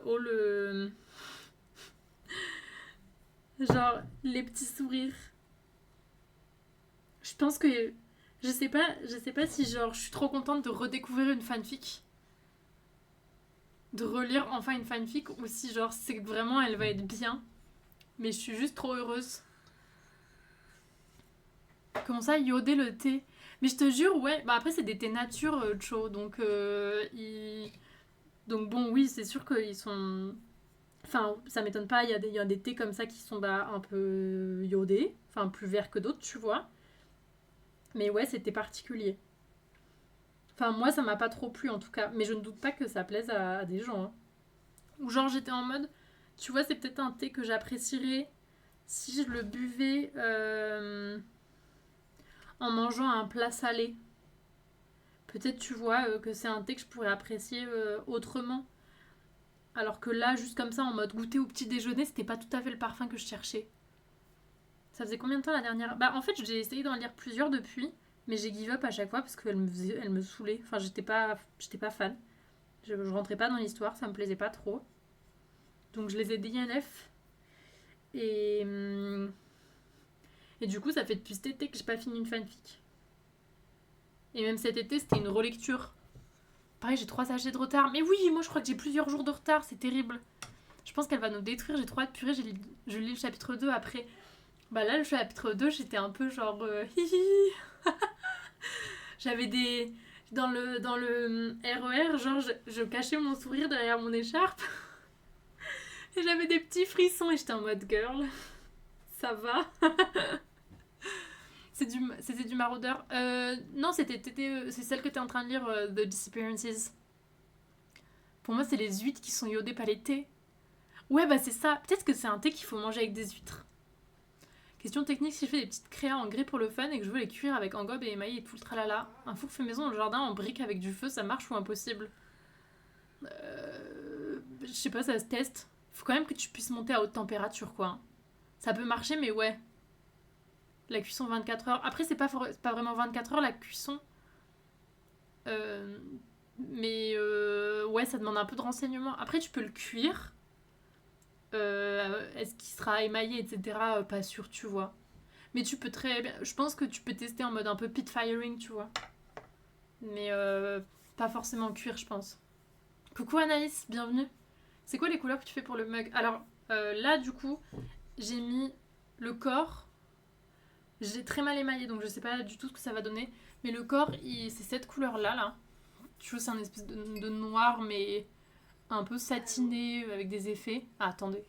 oh le... Genre, les petits sourires. Je pense que... Je sais pas si genre je suis trop contente de redécouvrir une fanfic, de relire enfin une fanfic, ou si genre c'est que vraiment elle va être bien. Mais je suis juste trop heureuse. Comment ça, yoder le thé? Mais je te jure, ouais. Bah après, c'est des thés nature, Cho. Donc bon, oui, c'est sûr qu'ils sont... Enfin, ça m'étonne pas, il y a des thés comme ça qui sont bah, un peu iodés. Enfin, plus verts que d'autres, tu vois. Mais ouais, c'était particulier. Enfin, moi, ça m'a pas trop plu en tout cas. Mais je ne doute pas que ça plaise à des gens, hein. Ou genre, j'étais en mode... Tu vois, c'est peut-être un thé que j'apprécierais si je le buvais en mangeant un plat salé. Peut-être, tu vois, que c'est un thé que je pourrais apprécier autrement. Alors que là, juste comme ça, en mode goûter au petit déjeuner, c'était pas tout à fait le parfum que je cherchais. Ça faisait combien de temps la dernière? Bah, en fait, j'ai essayé d'en lire plusieurs depuis, mais j'ai give up à chaque fois parce elle me saoulait. Enfin, j'étais pas fan. Je rentrais pas dans l'histoire, ça me plaisait pas trop. Donc, je les ai DNF. Et, et du coup, ça fait depuis cet été que j'ai pas fini une fanfic. Et même cet été, c'était une relecture. Pareil, j'ai 3 AG de retard. Mais oui, moi je crois que j'ai plusieurs jours de retard, c'est terrible. Je pense qu'elle va nous détruire, j'ai trop hâte de purée, je lis le chapitre 2 après. Bah là, le chapitre 2, j'étais un peu genre... hihi. J'avais des... Dans le RER, genre je cachais mon sourire derrière mon écharpe. Et j'avais des petits frissons et j'étais en mode girl. Ça va. C'était du maraudeur. Non, c'est celle que t'es en train de lire, The Disappearances. Pour moi, c'est les huîtres qui sont iodées, pas les thés. Ouais, bah c'est ça. Peut-être que c'est un thé qu'il faut manger avec des huîtres. Question technique, si je fais des petites créas en grès pour le fun et que je veux les cuire avec engobe et émail et tout le tralala, un four fait maison dans le jardin en briques avec du feu, ça marche ou impossible? Je sais pas, ça se teste. Faut quand même que tu puisses monter à haute température, quoi. Ça peut marcher, mais ouais. La cuisson 24 heures. Après, c'est pas vraiment 24 heures la cuisson. Euh, mais ouais, ça demande un peu de renseignements. Après, tu peux le cuire. Est-ce qu'il sera émaillé, etc. Pas sûr, tu vois. Mais tu peux très bien. Je pense que tu peux tester en mode un peu pit firing, tu vois. Mais pas forcément cuire, je pense. Coucou Anaïs, bienvenue. C'est quoi les couleurs que tu fais pour le mug? Alors là, du coup, j'ai mis le corps. J'ai très mal émaillé, donc je sais pas du tout ce que ça va donner. Mais le corps, c'est cette couleur-là, là. Tu vois, c'est un espèce de noir, mais un peu satiné, avec des effets. Ah, attendez.